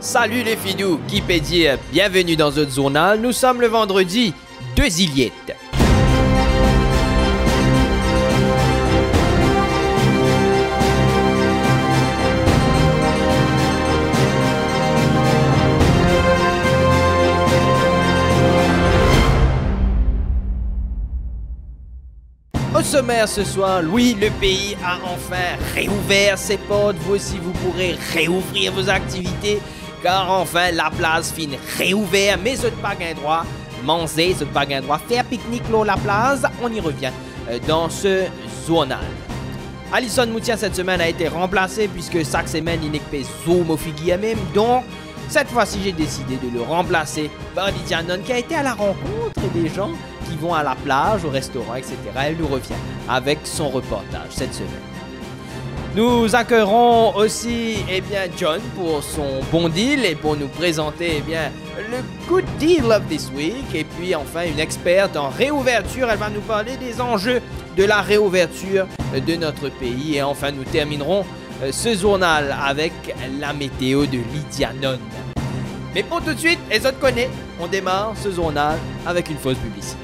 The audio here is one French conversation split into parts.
Salut les fidous, qui peut dire bienvenue dans notre journal. Nous sommes le vendredi 2 Juillet. Au sommaire ce soir, oui, le pays a enfin réouvert ses portes. Vous aussi, vous pourrez réouvrir vos activités, car enfin la place fin réouvert. Mais ce pas gain droit manger, ce pas gain droit faire pique-nique là la place. On y revient dans ce journal. Alison Moutien cette semaine a été remplacé puisque chaque semaine il n'est que zoom au figui même. Donc cette fois-ci j'ai décidé de le remplacer par Lydia Non qui a été à la rencontre des gens qui vont à la plage, au restaurant, etc. Elle nous revient avec son reportage cette semaine. Nous accueillerons aussi John pour son bon deal et pour nous présenter le good deal of this week. Et puis enfin une experte en réouverture, elle va nous parler des enjeux de la réouverture de notre pays. Et enfin nous terminerons ce journal avec la météo de Lydia Non. Mais pour tout de suite, les autres connaissent, on démarre ce journal avec une fausse publicité.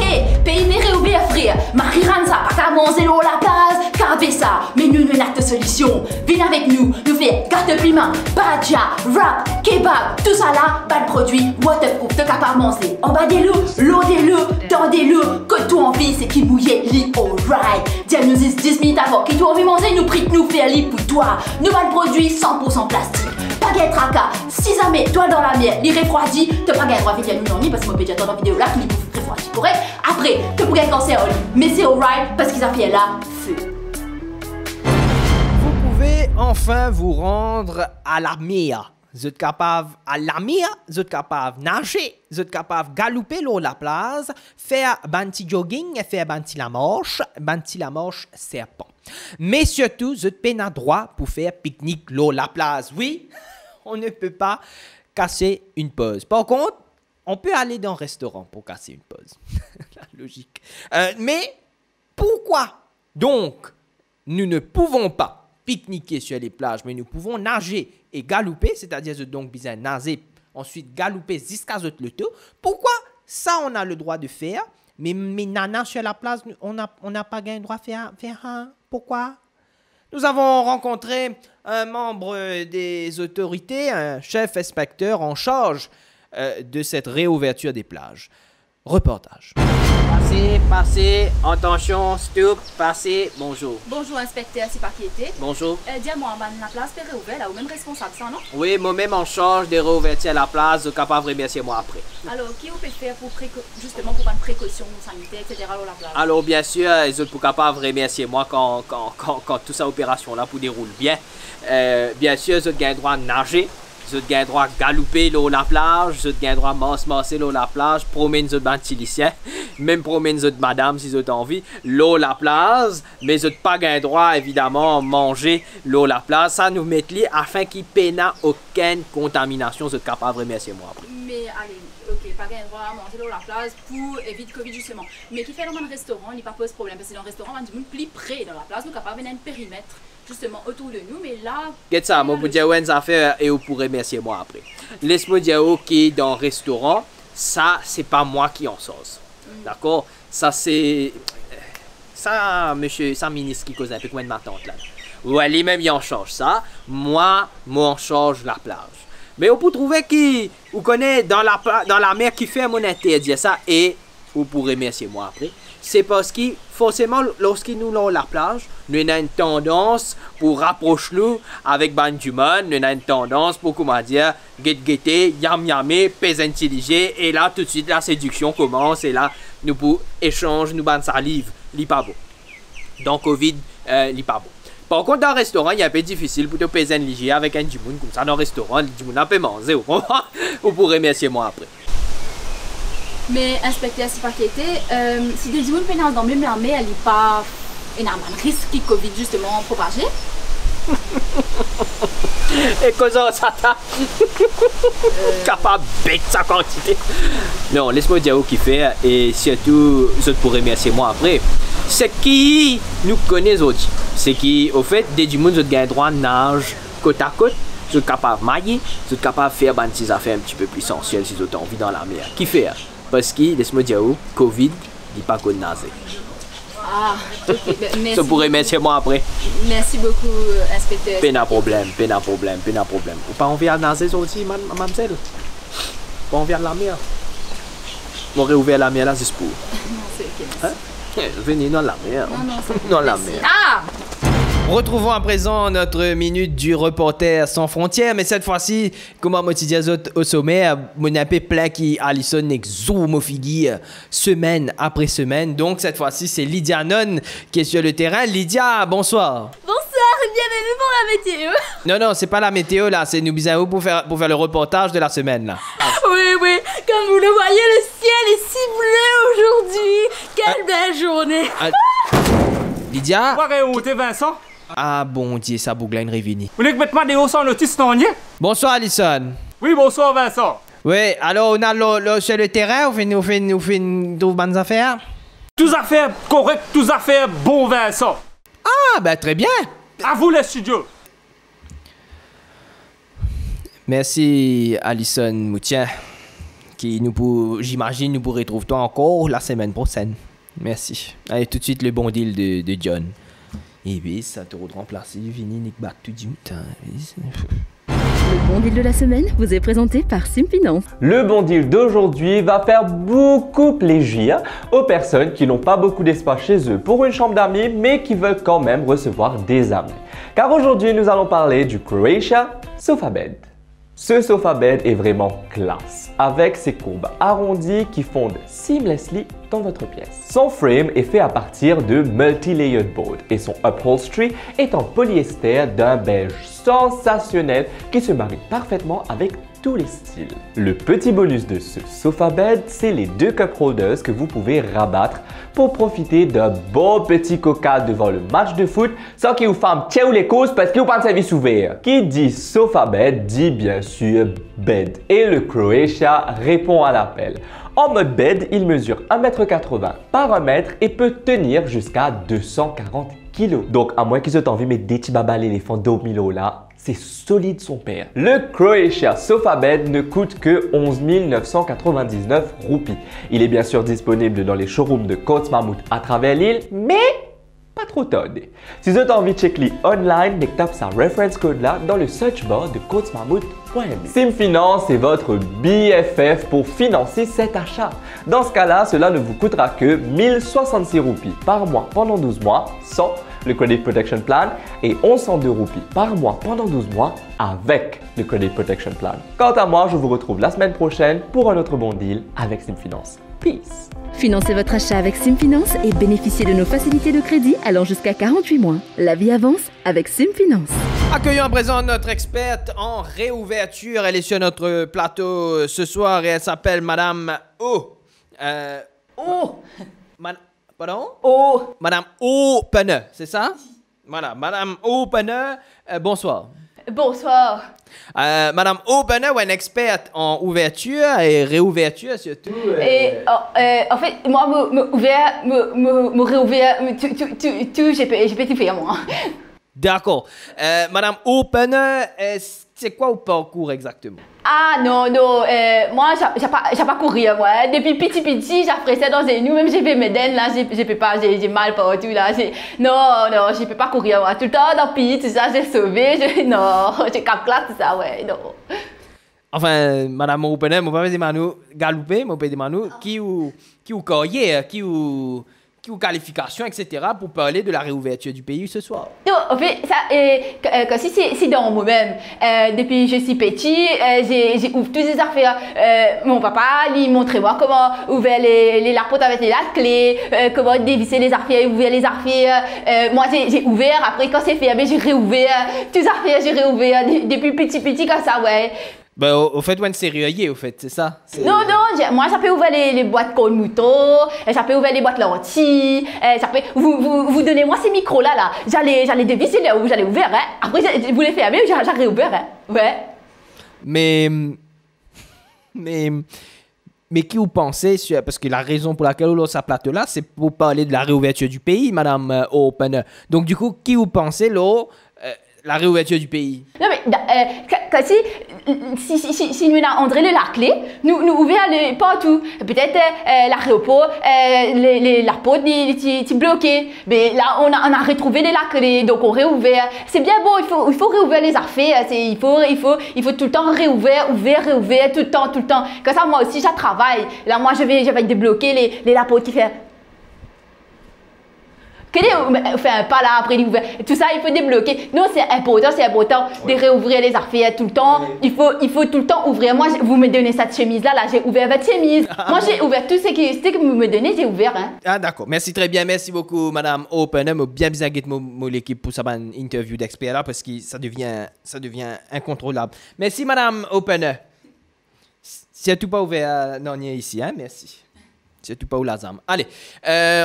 Hey, pays n'est réouvert, frère. Marie-Ranza, pas qu'à manger l'eau la place, qu'à ça. Mais nous, nous avons de solution. Viens avec nous, nous faisons gâteau piment, badja, wrap, kebab, tout ça là, pas de produit, waterproof, t'es capable de manger. En bas des loups, l'eau des loups, dans des loups, que tout envie, c'est qui mouillait, lit, alright. Dis-nous 10 minutes avant, qui tout envie manger, nous prie nous faire lit pour toi. Nous pas de produit 100% plastique. Pas de tracas, si jamais toi dans la mer, il refroidit, t'as pas gagné droit à faire nous parce que mon pédiatre dans la vidéo là qui nous refroidit, correct? Après, tu pourrais être cancer en ligne, mais c'est alright parce qu'ils ont fait là, feu. Vous pouvez enfin vous rendre à la mer. Vous êtes capable à la mer, vous êtes capable nager, vous êtes capable galoper l'eau la place, faire un petit jogging, faire un petit la marche serpent. Mais surtout, vous êtes pas droit pour faire pique-nique l'eau la place. Oui, on ne peut pas casser une pause. Par contre, on peut aller dans un restaurant pour casser une pause. La logique. Mais pourquoi donc nous ne pouvons pas pique-niquer sur les plages, mais nous pouvons nager et galouper, c'est-à-dire donc bien nager, ensuite galouper jusqu'à le tout. Pourquoi ça on a le droit de faire, mais nana sur la plage, on n'a pas le droit de faire hein? Pourquoi? Nous avons rencontré un membre des autorités, un chef inspecteur en charge de cette réouverture des plages. Reportage. Passez, attention, stop, passez, bonjour. Bonjour inspecteur, c'est pas qui était. Bonjour. Dis-moi, la place est réouverte, là, ou même responsable ça, non? Oui, moi-même en charge de réouverture la place, je suis capable de remercier moi après. Alors, qui vous peut faire pour justement pour prendre précaution sanitaire, etc. à la place? Alors, bien sûr, je suis capable de remercier moi quand toute cette opération-là pour déroule bien. Bien sûr, je gagne droit de nager. Vous avez le droit de galouper l'eau la plage, vous avez le droit de masser l'eau la plage, promener les bantilicien, même promener les madame si vous avez envie, l'eau la plage, mais vous n'avez pas le droit évidemment de manger l'eau la plage. Ça nous met afin qu'il n'y ait aucune contamination, vous êtes capable de remercier moi après. Mais allez, ok, pas le droit à manger l'eau la plage pour éviter Covid justement. Mais qui fait dans un restaurant, il n'y a pas pose problème, parce que dans le restaurant, on a du monde plus près dans la place, nous capable de venir un périmètre. Justement autour de nous, mais là... Qu'est-ce ça, moi, vous dire une affaire et vous pourrez remercier moi après. Laisse-moi dire qui dans le restaurant, ça, c'est pas moi qui en sauce. D'accord? Ça, c'est... Ça, monsieur, ça, ministre qui cause un peu comme ma tante là. Ouais, lui-même, il en charge ça. Moi en charge la plage. Mais on peut trouver qui, vous connaissez, dans la mer qui fait mon interdit ça et vous pourrez remercier moi après. C'est parce que, forcément, lorsqu'il nous lance la plage, nous avons une tendance pour rapprocher nous avec ban du monde, nous avons une tendance pour, comment dire, guetter, yam-yammer, pèse intelligent, et là, tout de suite, la séduction commence, et là, nous pour échange, nous ban salive, li pas beau. Donc, Covid, li pas beau. Par contre, dans le restaurant, il est un peu difficile pour te peser intelligent avec un du monde comme ça. Dans le restaurant, le du monde peut manger, vous pourrez remercier moi après. Mais inspecteur, c'est pas qui était, si des gens pénales dans même l'armée, elle n'est pas un risque qui Covid justement propagé. Et comment ça t'a capable de bête sa quantité. Non, laisse-moi dire où qui fait et surtout, je pourrais remercier moi après. C'est qui nous connaît aussi. C'est qui, au fait, des du monde, vous avez droit de nage côte à côte. Vous êtes capable de mailler, vous êtes capable de faire des petites affaires un petit peu plus sensuelles si vous avez envie dans la mer. Qui fait? Parce que, laisse-moi dire, Covid, dit pas qu'on naze. Ah, ok, merci. Ça pourrait mettre moi après. Merci beaucoup, inspecteur. Pas de problème. Ou pas envie de nazer aussi, mademoiselle? Pas envie de la mer? On aurait ouvert la mer là, c'est pour. Non, c'est ok. Hein? Venez dans la mer. Non, c'est Dans la mer. Ah! Retrouvons à présent notre minute du reporter sans frontières, mais cette fois-ci, comme à moitié au sommet, mon appel plein qui Alison zoom au figui semaine après semaine. Donc cette fois-ci, c'est Lydia Non qui est sur le terrain. Lydia, bonsoir. Bonsoir, bienvenue pour la météo. Non, c'est pas la météo là, c'est nous bisous pour faire le reportage de la semaine là. Oui, comme vous le voyez, le ciel est si bleu aujourd'hui. Quelle belle journée. Lydia? Où t'es Vincent? Ah bon Dieu, ça boucle une révinie. Vous voulez que mettre ma déo sans notice non? Bonsoir Alison. Oui, bonsoir Vincent. Oui, alors on a sur le terrain, on fait de bonnes affaires. Tous affaires correctes, tous affaires bon Vincent. Ah ben très bien. À vous les studios. Merci Alison Moutien, qui j'imagine nous pourrez retrouver toi encore la semaine prochaine. Merci. Allez tout de suite le bon deal de John. Et oui, ça te remplacer, Vini, Nick Bat, tout dit putain. Le bon deal de la semaine vous est présenté par Simfinance. Le bon deal d'aujourd'hui va faire beaucoup plaisir aux personnes qui n'ont pas beaucoup d'espace chez eux pour une chambre d'amis mais qui veulent quand même recevoir des amis. Car aujourd'hui nous allons parler du Croatia Sofa Bed. Ce sofa bed est vraiment classe, avec ses courbes arrondies qui fondent seamlessly dans votre pièce. Son frame est fait à partir de multi-layered board et son upholstery est en polyester d'un beige sensationnel qui se marie parfaitement avec tous les styles. Le petit bonus de ce sofa bed, c'est les deux cup holders que vous pouvez rabattre pour profiter d'un bon petit coca devant le match de foot sans qu'il vous fasse tiens ou les causes parce qu'il vous pas de service ouvert. Qui dit sofa bed dit bien sûr bed et le Croatia répond à l'appel. En mode bed, il mesure 1,80 m par 1 m et peut tenir jusqu'à 240 kg. Donc à moins qu'ils aient envie de mettre des petits babas l'éléphant d'O Milo là, c'est solide son père. Le Croatia Sofa Bed ne coûte que 11 999 roupies. Il est bien sûr disponible dans les showrooms de Coats Mammouth à travers l'île, mais pas trop tard. Si vous avez envie de checker online, mais tape sa reference code là dans le search bar de coatsmammouth.me. Simfinance est votre BFF pour financer cet achat. Dans ce cas-là, cela ne vous coûtera que 1066 roupies par mois pendant 12 mois sans le Credit Protection Plan et 1102 roupies par mois pendant 12 mois avec le Credit Protection Plan. Quant à moi, je vous retrouve la semaine prochaine pour un autre bon deal avec Simfinance. Peace! Financez votre achat avec Simfinance et bénéficiez de nos facilités de crédit allant jusqu'à 48 mois. La vie avance avec Simfinance. Accueillons à présent notre experte en réouverture. Elle est sur notre plateau ce soir et elle s'appelle Madame O. Pardon? Madame Opener, c'est ça? Voilà, Madame Opener, bonsoir. Bonsoir. Madame Opener, une experte en ouverture et réouverture surtout. En fait, moi, me réouvert, tout, j'ai pas tout faire, moi. D'accord. Madame Opener, c'est quoi au parcours exactement? Ah non, moi j'ai pas couru moi. Depuis petit, j'ai fait ça dans les nous, même j'ai fait mes dents là, j'ai mal partout là. Non, je peux pas courir moi. Tout le temps dans le pays, tout ça, j'ai sauvé, j'ai capté tout ça, ouais, non. Enfin, Madame Opener, mon papa dit Manu galoupé, mon papa dit Manu qui ou carrière, qui ou qualification, etc. pour parler de la réouverture du pays ce soir. Non, en fait, ça, si c'est dans moi-même. Depuis que je suis petit, j'ai ouvert toutes les affaires. Mon papa, il montrait moi comment ouvrir la porte avec la clé, comment dévisser les affaires, ouvrir les affaires. Moi, j'ai ouvert. Après, quand c'est fermé, j'ai réouvert. Toutes les affaires, j'ai réouvert. Depuis petit, comme ça, ouais. Ben, au fait, ouais, c'est sérieux, au fait, c'est ça? Non, moi, j'ai pu ouvrir les boîtes cône mouton, j'ai pu ouvrir les boîtes lentilles, vous donnez-moi ces micros-là, là. J'allais dévisser là où j'allais ouvrir, hein. Après, vous les fermez, j'ai réouvert, hein. Ouais. Mais qui vous pensez, parce que la raison pour laquelle on a sa plate là, c'est pour parler de la réouverture du pays, Madame Opener. Donc, du coup, qui vous pensez, là, la réouverture du pays? Non, mais que si nous avons la clé, nous ouvrons partout. Peut-être l'aéroport, la porte est bloquée. Mais là, on a retrouvé la clé, donc on réouvert. C'est bien beau, il faut réouvrir les affaires. Il faut tout le temps réouvrir, tout le temps. Comme ça, moi aussi, je travaille. Là, moi, je vais débloquer la porte qui fait. Enfin, pas là, après l'ouvrir. Tout ça, il faut débloquer. Non, c'est important de réouvrir les affaires tout le temps. Il faut tout le temps ouvrir. Moi, vous me donnez cette chemise-là, j'ai ouvert votre chemise. Moi, j'ai ouvert tout ce que vous me donnez, j'ai ouvert. Hein. Ah, d'accord. Merci très bien. Merci beaucoup, Madame Opener. Bien guetter l'équipe pour cette interview d'expert là, parce que ça devient incontrôlable. Merci, Madame Opener. C'est tout pas ouvert. Non, ni ici, hein. Merci. C'est tout pas où la zame. Allez,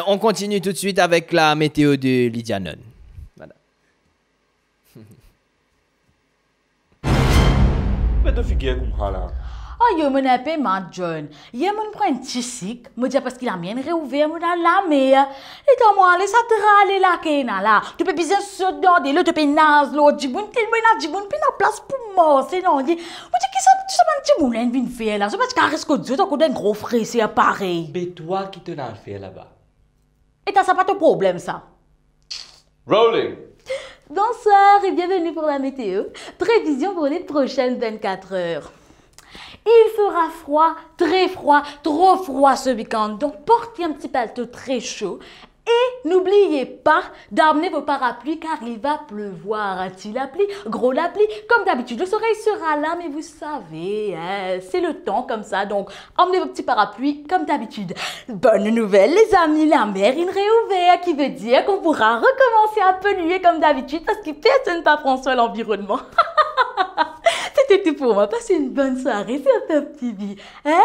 on continue tout de suite avec la météo de Lydia Nunn. Voilà. Mais de figure comme ça là. Oh, yo, mon appelle ma John. Hier, mon prend un petit sic. Me dit parce qu'il a bien réouvert mon la mer. Et dans moi, les satrales la kena là. Tu peux bien se donner le tu peux naze l'autre. Djiboun, Djiboun, puis la place pour moi. C'est non, dit. Moi, dis qui ça, tu sais pas, Djiboun, vient faire là. C'est parce qu'il reste que Dieu, t'as un gros frais, c'est pareil. Mais toi qui te l'as fait là-bas. Et t'as ça pas ton problème, ça. Rolling. Bonsoir et bienvenue pour la météo. Prévision pour les prochaines 24 heures. Il fera froid, très froid, trop froid ce week-end. Donc portez un petit palto très chaud. Et n'oubliez pas d'amener vos parapluies car il va pleuvoir. A-t-il la pluie? Gros la pluie. Comme d'habitude, le soleil sera là, mais vous savez, hein, c'est le temps comme ça. Donc, emmenez vos petits parapluies comme d'habitude. Bonne nouvelle, les amis, la mer est réouverte, qui veut dire qu'on pourra recommencer à polluer comme d'habitude parce que personne ne prend soin de l'environnement. C'était tout pour moi. Passez une bonne soirée sur Top TV. Hein?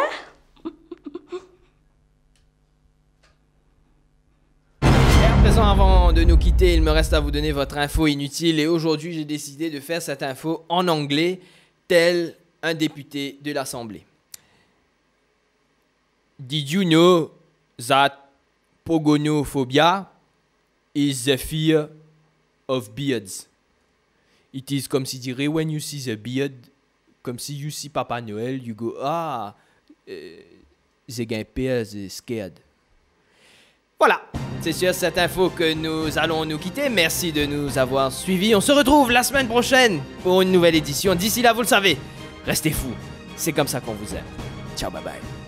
À présent, avant de nous quitter, il me reste à vous donner votre info inutile. Et aujourd'hui, j'ai décidé de faire cette info en anglais, tel un député de l'Assemblée. Did you know that pogonophobia is the fear of beards? It is comme si dirait, when you see the beard, comme si you see Papa Noël, you go, the guy is scared. Voilà, c'est sur cette info que nous allons nous quitter. Merci de nous avoir suivis. On se retrouve la semaine prochaine pour une nouvelle édition. D'ici là, vous le savez, restez fous. C'est comme ça qu'on vous aime. Ciao, bye bye.